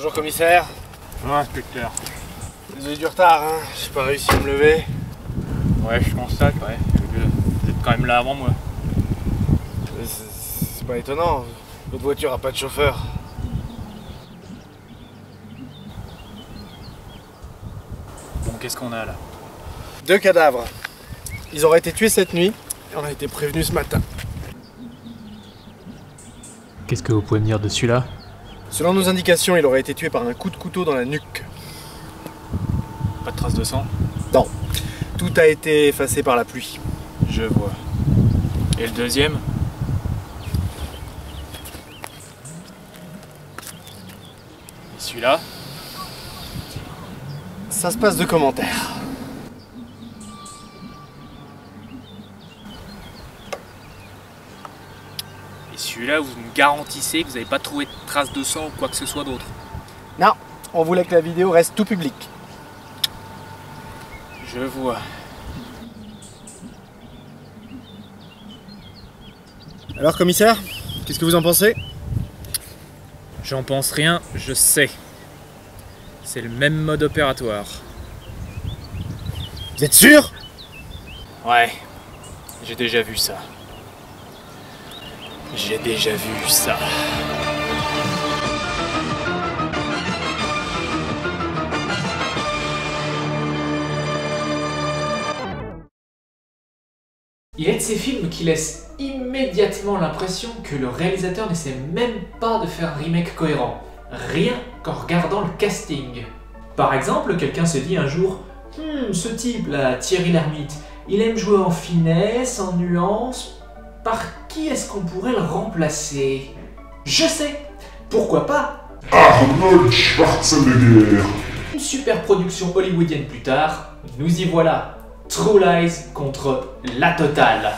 Bonjour commissaire. Bonjour inspecteur. Désolé du retard, hein. J'ai pas réussi à me lever. Ouais, je constate, ouais. Vous êtes quand même là avant moi. C'est pas étonnant. Votre voiture a pas de chauffeur. Bon, qu'est-ce qu'on a là? 2 cadavres. Ils auraient été tués cette nuit et on a été prévenus ce matin. Qu'est-ce que vous pouvez me dire de celui-là? Selon nos indications, il aurait été tué par un coup de couteau dans la nuque. Pas de traces de sang? Non. Tout a été effacé par la pluie. Je vois. Et le deuxième? Et celui-là? Ça se passe de commentaires. Et celui-là, vous me garantissez que vous n'avez pas trouvé de traces de sang ou quoi que ce soit d'autre? Non, on voulait que la vidéo reste tout public. Je vois. Alors commissaire, qu'est-ce que vous en pensez? J'en pense rien, je sais. C'est le même mode opératoire. Vous êtes sûr? Ouais, j'ai déjà vu ça. J'ai déjà vu ça. Il est de ces films qui laissent immédiatement l'impression que le réalisateur n'essaie même pas de faire un remake cohérent, rien qu'en regardant le casting. Par exemple, quelqu'un s'est dit un jour « ce type là, Thierry Lhermitte, il aime jouer en finesse, en nuance, par qui est-ce qu'on pourrait le remplacer ?» Je sais, pourquoi pas Arnold Schwarzenegger. Une super production hollywoodienne plus tard, nous y voilà. True Lies contre La Totale.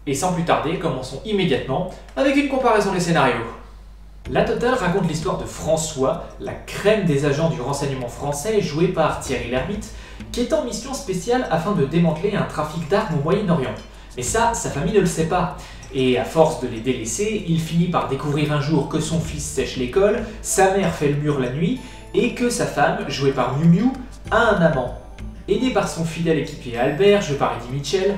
Et sans plus tarder, commençons immédiatement avec une comparaison des scénarios. La Totale raconte l'histoire de François, la crème des agents du renseignement français joué par Thierry Lhermitte, qui est en mission spéciale afin de démanteler un trafic d'armes au Moyen-Orient. Mais ça, sa famille ne le sait pas. Et à force de les délaisser, il finit par découvrir un jour que son fils sèche l'école, sa mère fait le mur la nuit, et que sa femme, jouée par Miu Miu, a un amant. Aidé par son fidèle équipier Albert, joué par Eddie Mitchell,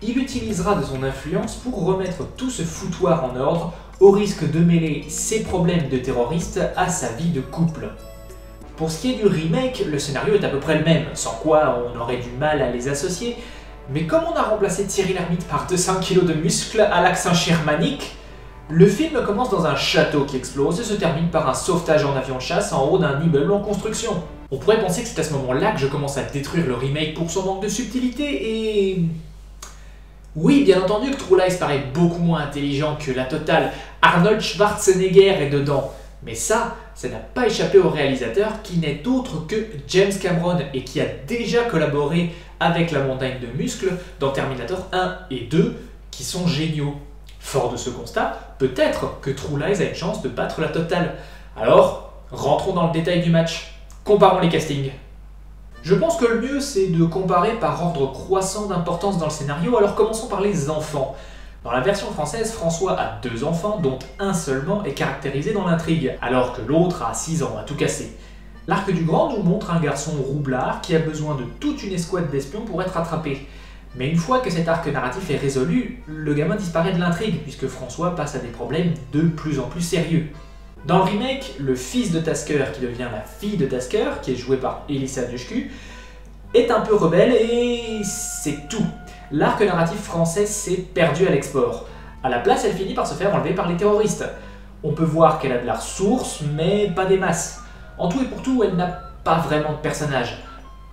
il utilisera de son influence pour remettre tout ce foutoir en ordre, au risque de mêler ses problèmes de terroriste à sa vie de couple. Pour ce qui est du remake, le scénario est à peu près le même, sans quoi on aurait du mal à les associer, mais comme on a remplacé Thierry Lhermitte par 200 kg de muscles à l'accent germanique, le film commence dans un château qui explose et se termine par un sauvetage en avion de chasse en haut d'un immeuble en construction. On pourrait penser que c'est à ce moment-là que je commence à détruire le remake pour son manque de subtilité et... Oui, bien entendu que True Lies paraît beaucoup moins intelligent que La Totale. Arnold Schwarzenegger est dedans. Mais ça n'a pas échappé au réalisateur qui n'est autre que James Cameron et qui a déjà collaboré avec la montagne de muscles dans Terminator 1 et 2 qui sont géniaux. Fort de ce constat, peut-être que True Lies a une chance de battre La Totale. Alors, rentrons dans le détail du match. Comparons les castings. Je pense que le mieux c'est de comparer par ordre croissant d'importance dans le scénario, alors commençons par les enfants. Dans la version française, François a 2 enfants, dont un seulement est caractérisé dans l'intrigue, alors que l'autre a 6 ans à tout casser. L'arc du grand nous montre un garçon roublard qui a besoin de toute une escouade d'espions pour être attrapé. Mais une fois que cet arc narratif est résolu, le gamin disparaît de l'intrigue, puisque François passe à des problèmes de plus en plus sérieux. Dans le remake, le fils de Tasker qui devient la fille de Tasker, qui est jouée par Elissa Dushku, est un peu rebelle et c'est tout. L'arc narratif français s'est perdu à l'export. À la place, elle finit par se faire enlever par les terroristes. On peut voir qu'elle a de la ressource, mais pas des masses. En tout et pour tout, elle n'a pas vraiment de personnage.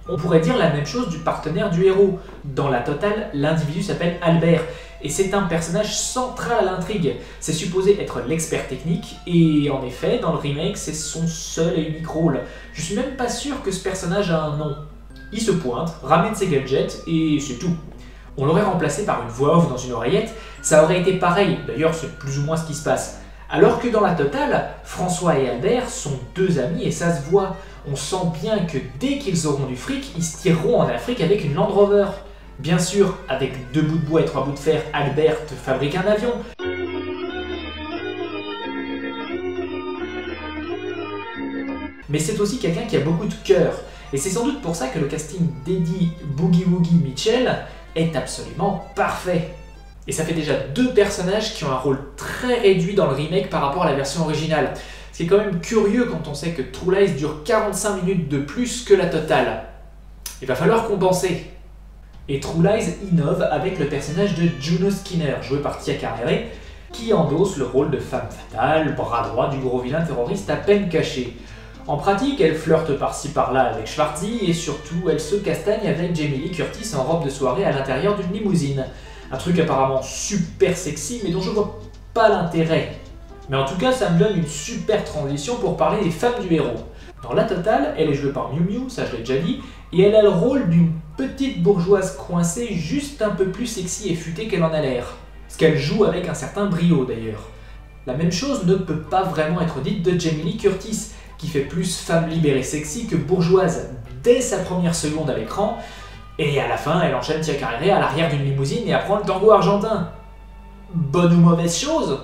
On pourrait dire la même chose du partenaire du héros. Dans La Totale, l'individu s'appelle Albert, et c'est un personnage central à l'intrigue. C'est supposé être l'expert technique, et en effet, dans le remake, c'est son seul et unique rôle. Je suis même pas sûr que ce personnage a un nom. Il se pointe, ramène ses gadgets, et c'est tout. On l'aurait remplacé par une voix off dans une oreillette, ça aurait été pareil, d'ailleurs c'est plus ou moins ce qui se passe. Alors que dans la totale, François et Albert sont deux amis et ça se voit. On sent bien que dès qu'ils auront du fric, ils se tireront en Afrique avec une Land Rover. Bien sûr, avec 2 bouts de bois et 3 bouts de fer, Albert fabrique un avion. Mais c'est aussi quelqu'un qui a beaucoup de cœur. Et c'est sans doute pour ça que le casting d'Eddie Boogie Woogie Mitchell est absolument parfait. Et ça fait déjà 2 personnages qui ont un rôle très réduit dans le remake par rapport à la version originale. Ce qui est quand même curieux quand on sait que True Lies dure 45 minutes de plus que la totale. Il va falloir compenser. Et True Lies innove avec le personnage de Juno Skinner, joué par Tia Carrere, qui endosse le rôle de femme fatale, bras droit du gros vilain terroriste à peine caché. En pratique, elle flirte par-ci par-là avec Schwarzy et surtout, elle se castagne avec Jamie Lee Curtis en robe de soirée à l'intérieur d'une limousine. Un truc apparemment super sexy, mais dont je vois pas l'intérêt. Mais en tout cas, ça me donne une super transition pour parler des femmes du héros. Dans la totale, elle est jouée par Miu Miu, ça je l'ai déjà dit, et elle a le rôle d'une petite bourgeoise coincée juste un peu plus sexy et futée qu'elle en a l'air. Ce qu'elle joue avec un certain brio d'ailleurs. La même chose ne peut pas vraiment être dite de Jamie Lee Curtis, qui fait plus femme libérée sexy que bourgeoise dès sa première seconde à l'écran, et à la fin, elle enchaîne Tia Carrere à l'arrière d'une limousine et apprend le tango argentin. Bonne ou mauvaise chose?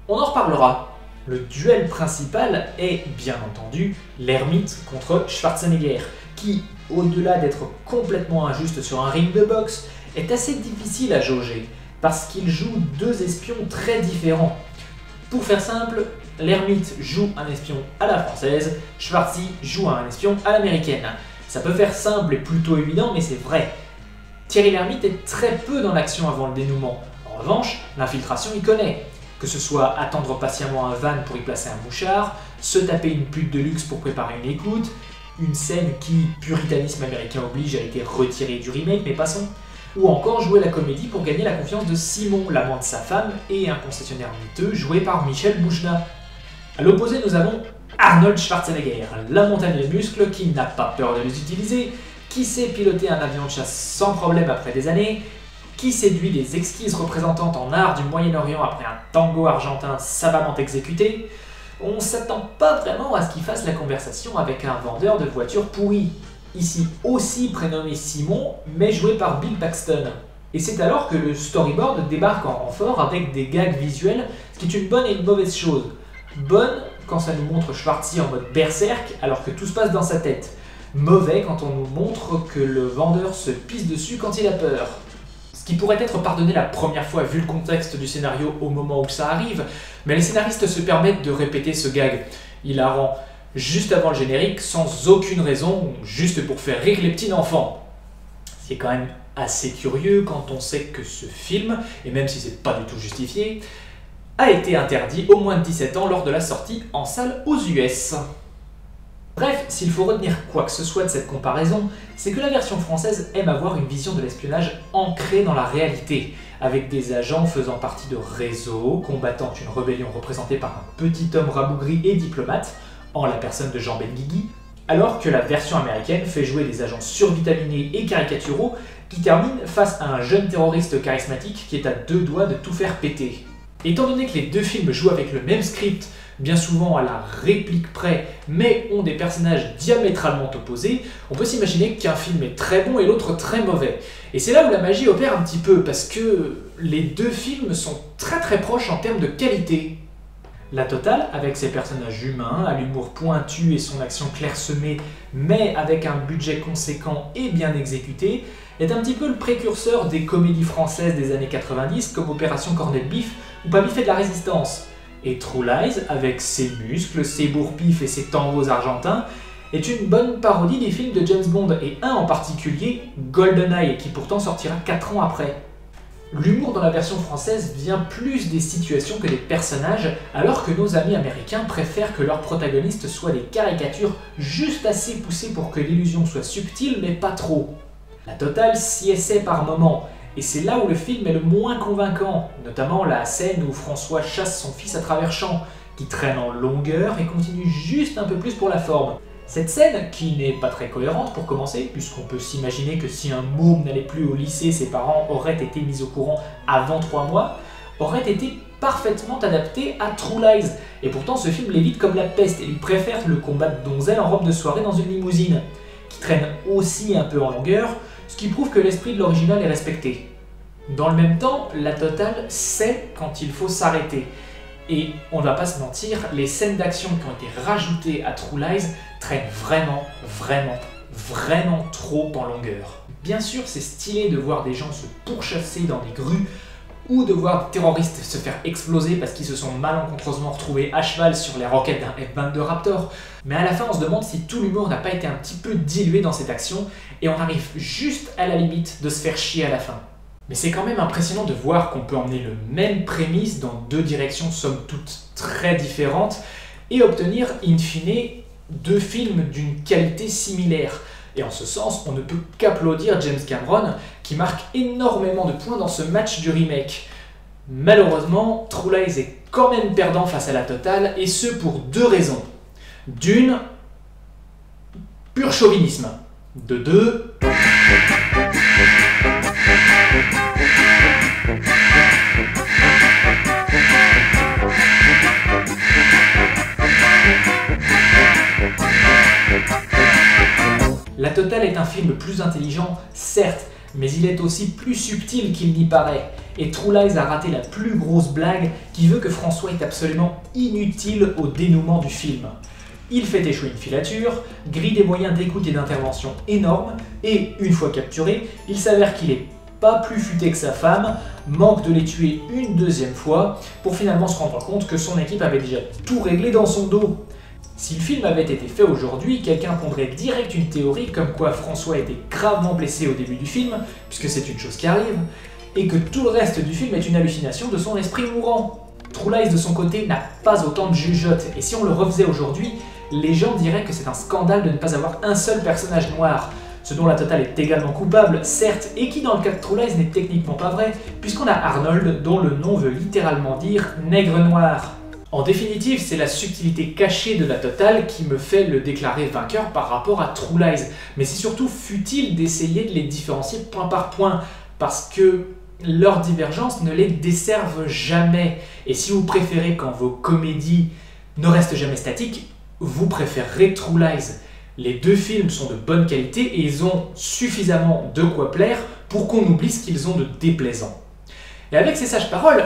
On en reparlera. Le duel principal est, bien entendu, l'ermite contre Schwarzenegger, qui, au-delà d'être complètement injuste sur un ring de boxe, est assez difficile à jauger, parce qu'il joue 2 espions très différents. Pour faire simple, l'ermite joue un espion à la française, Schwarzy joue un espion à l'américaine. Ça peut faire simple et plutôt évident, mais c'est vrai. Thierry Lhermitte est très peu dans l'action avant le dénouement. En revanche, l'infiltration il connaît. Que ce soit attendre patiemment un van pour y placer un mouchard, se taper une pute de luxe pour préparer une écoute, une scène qui, puritanisme américain oblige, a été retirée du remake, mais passons. Ou encore jouer la comédie pour gagner la confiance de Simon, l'amant de sa femme, et un concessionnaire miteux joué par Michel Bouchna. A l'opposé, nous avons Arnold Schwarzenegger, la montagne de muscles qui n'a pas peur de les utiliser, qui sait piloter un avion de chasse sans problème après des années, qui séduit des exquises représentantes en art du Moyen-Orient après un tango argentin savamment exécuté. On s'attend pas vraiment à ce qu'il fasse la conversation avec un vendeur de voitures pourries, ici aussi prénommé Simon, mais joué par Bill Paxton. Et c'est alors que le storyboard débarque en renfort avec des gags visuels, ce qui est une bonne et une mauvaise chose. Bonne quand ça nous montre Schwarzy en mode berserk alors que tout se passe dans sa tête. Mauvais quand on nous montre que le vendeur se pisse dessus quand il a peur. Ce qui pourrait être pardonné la première fois vu le contexte du scénario au moment où ça arrive, mais les scénaristes se permettent de répéter ce gag hilarant juste avant le générique sans aucune raison, juste pour faire rire les petits enfants. C'est quand même assez curieux quand on sait que ce film, et même si c'est pas du tout justifié, a été interdit au moins de 17 ans lors de la sortie en salle aux US. Bref, s'il faut retenir quoi que ce soit de cette comparaison, c'est que la version française aime avoir une vision de l'espionnage ancrée dans la réalité, avec des agents faisant partie de réseaux, combattant une rébellion représentée par un petit homme rabougri et diplomate, en la personne de Jean Benguigui, alors que la version américaine fait jouer des agents survitaminés et caricaturaux qui terminent face à un jeune terroriste charismatique qui est à 2 doigts de tout faire péter. Étant donné que les 2 films jouent avec le même script, bien souvent à la réplique près, mais ont des personnages diamétralement opposés, on peut s'imaginer qu'un film est très bon et l'autre très mauvais. Et c'est là où la magie opère un petit peu, parce que les 2 films sont très proches en termes de qualité. La totale, avec ses personnages humains, à l'humour pointu et son action clairsemée, mais avec un budget conséquent et bien exécuté, est un petit peu le précurseur des comédies françaises des années 90 comme Opération Corned Beef ou Pas Biff et de la Résistance. Et True Lies, avec ses muscles, ses bourre-pifs et ses tangos argentins, est une bonne parodie des films de James Bond, et un en particulier, GoldenEye, qui pourtant sortira 4 ans après. L'humour dans la version française vient plus des situations que des personnages, alors que nos amis américains préfèrent que leurs protagonistes soient des caricatures juste assez poussées pour que l'illusion soit subtile mais pas trop. La totale s'y essaie par moments, et c'est là où le film est le moins convaincant, notamment la scène où François chasse son fils à travers champs, qui traîne en longueur et continue juste un peu plus pour la forme. Cette scène, qui n'est pas très cohérente pour commencer, puisqu'on peut s'imaginer que si un môme n'allait plus au lycée, ses parents auraient été mis au courant avant 3 mois, aurait été parfaitement adapté à True Lies. Et pourtant ce film l'évite comme la peste et lui préfère le combat de donzelle en robe de soirée dans une limousine, qui traîne aussi un peu en longueur, ce qui prouve que l'esprit de l'original est respecté. Dans le même temps, la Totale sait quand il faut s'arrêter. Et on ne va pas se mentir, les scènes d'action qui ont été rajoutées à True Lies traînent vraiment trop en longueur. Bien sûr, c'est stylé de voir des gens se pourchasser dans des grues ou de voir des terroristes se faire exploser parce qu'ils se sont malencontreusement retrouvés à cheval sur les roquettes d'un F-22 Raptor. Mais à la fin, on se demande si tout l'humour n'a pas été un petit peu dilué dans cette action et on arrive juste à la limite de se faire chier à la fin. Mais c'est quand même impressionnant de voir qu'on peut emmener le même prémisse dans deux directions somme toute très différentes et obtenir in fine deux films d'une qualité similaire. Et en ce sens, on ne peut qu'applaudir James Cameron qui marque énormément de points dans ce match du remake. Malheureusement, True Lies est quand même perdant face à la Totale et ce pour deux raisons. D'une, pur chauvinisme. De deux, La Totale est un film plus intelligent, certes, mais il est aussi plus subtil qu'il n'y paraît. Et True Lies a raté la plus grosse blague qui veut que François est absolument inutile au dénouement du film. Il fait échouer une filature, grille des moyens d'écoute et d'intervention énormes, et une fois capturé, il s'avère qu'il est pas plus futé que sa femme, manque de les tuer une deuxième fois, pour finalement se rendre compte que son équipe avait déjà tout réglé dans son dos. Si le film avait été fait aujourd'hui, quelqu'un pondrait direct une théorie comme quoi François était gravement blessé au début du film, puisque c'est une chose qui arrive, et que tout le reste du film est une hallucination de son esprit mourant. True Lies de son côté n'a pas autant de jugeote, et si on le refaisait aujourd'hui, les gens diraient que c'est un scandale de ne pas avoir un seul personnage noir, ce dont la Totale est également coupable, certes, et qui dans le cas de True Lies n'est techniquement pas vrai, puisqu'on a Arnold dont le nom veut littéralement dire « nègre noir ». En définitive, c'est la subtilité cachée de la Totale qui me fait le déclarer vainqueur par rapport à True Lies, mais c'est surtout futile d'essayer de les différencier point par point, parce que leurs divergences ne les desservent jamais. Et si vous préférez quand vos comédies ne restent jamais statiques, vous préférerez True Lies. Les deux films sont de bonne qualité et ils ont suffisamment de quoi plaire pour qu'on oublie ce qu'ils ont de déplaisant. Et avec ces sages paroles,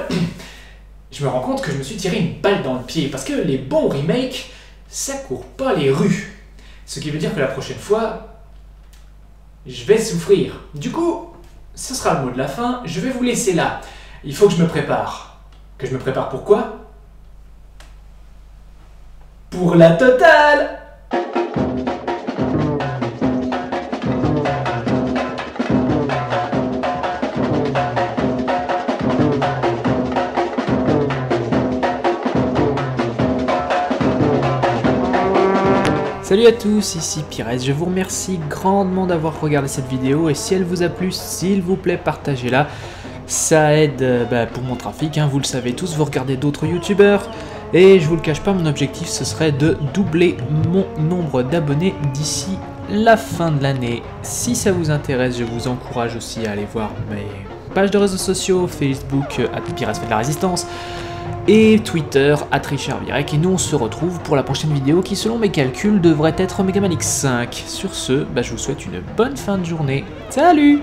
je me rends compte que je me suis tiré une balle dans le pied, parce que les bons remakes, ça court pas les rues. Ce qui veut dire que la prochaine fois, je vais souffrir. Du coup, ce sera le mot de la fin, je vais vous laisser là. Il faut que je me prépare. Que je me prépare pour quoi ? Pour la Totale ! Salut à tous, ici Pires, je vous remercie grandement d'avoir regardé cette vidéo et si elle vous a plu, s'il vous plaît, partagez-la. Ça aide pour mon trafic, vous le savez tous, vous regardez d'autres youtubeurs et je vous le cache pas, mon objectif ce serait de doubler mon nombre d'abonnés d'ici la fin de l'année. Si ça vous intéresse, je vous encourage aussi à aller voir mes pages de réseaux sociaux, Facebook, Pires fait de la résistance, et Twitter, @RichardVirec, et nous on se retrouve pour la prochaine vidéo qui selon mes calculs devrait être Megaman X5. Sur ce, je vous souhaite une bonne fin de journée. Salut!